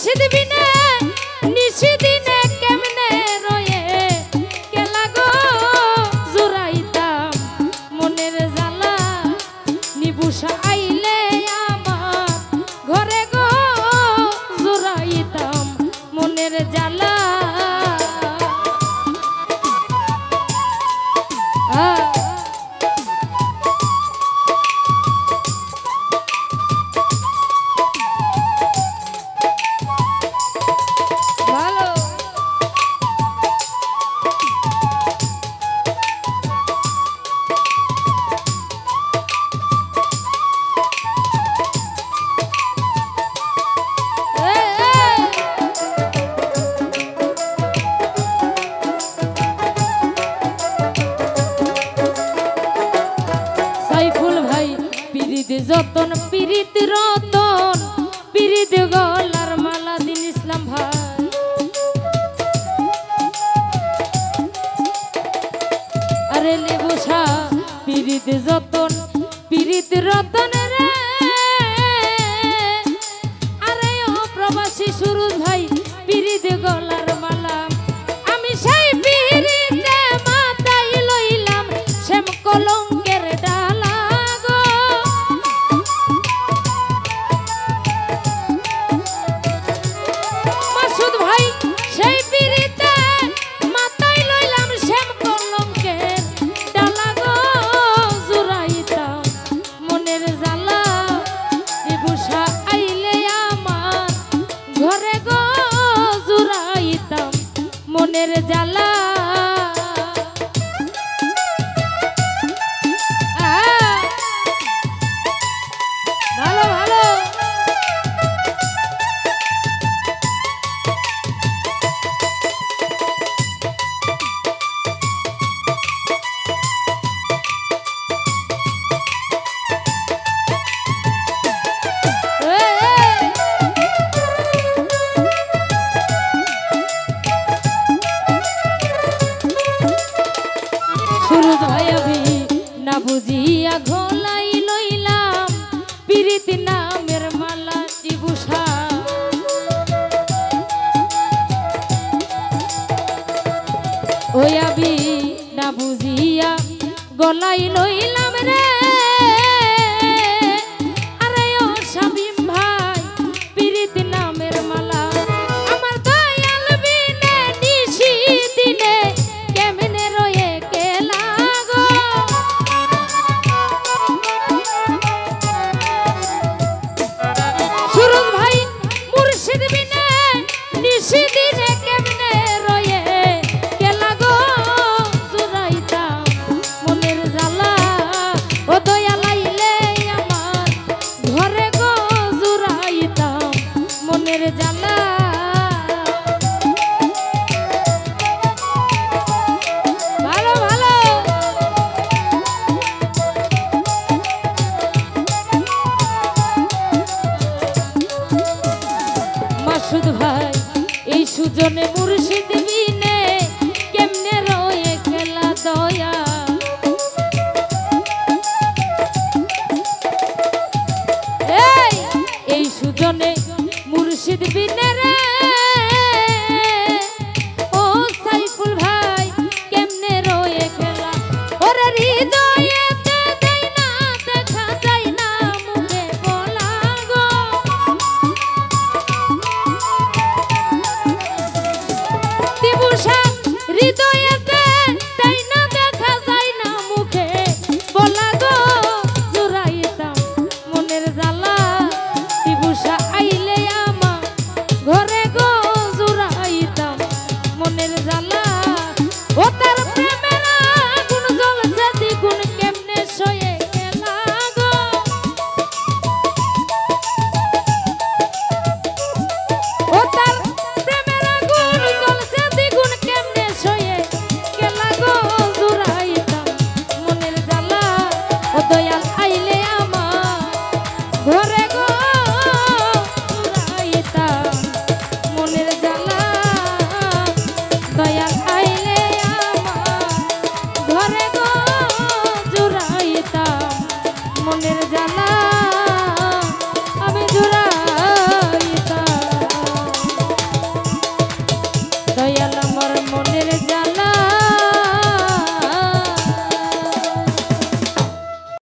মুর্শিদ বিনে নিশিদিনে কেমনে রয়ে কেলা গো জুরাইতাম মনের জ্বালা নিবুসা আইলে আমার ঘরে গো জুরাইতাম মনের জ্বালা যতন পীড়িত রতন পীড়িত গলার মালা দিন ইসলাম ভাই আরে লেবুসা পীড়িত যতন পীড়িত রতন রে আরে ও প্রবাসী সুরুজ ভাই পীড়িত গলার মালা আমি সেই পীড়িতে মাথায় লইলাম শ্যাম কলঙ্কের ডালা মনের জ্বালা ভালো ভালো সুরজ ভাই আমি না বুঝিয়া ঘোলাই লইলাম পীড়িত নামের মালা চিবুসা ওই আমি না বুঝিয়া গলাই লইলাম রে আরে ও শামিম ভাই পীড়িত নামের মালা আমার দয়াল বিনে নিশিদিনে কেমনে রয়ে সুরজ ভাই মুর্শিদ বিনে নিশিদিনে কেমনে রয়ে কেলা গো জুরাইতাম মনের জ্বালা ও দয়া লাইলে আমার ঘরে গো জুরাইতাম মনের জ্বালা ভালো ভালো মাসুদ ভাই এই সুজনে মুর্শিদ বিনে কেমনে রয়ে খেলা দয়া এই সুজনে মুর্শিদ বিনে রে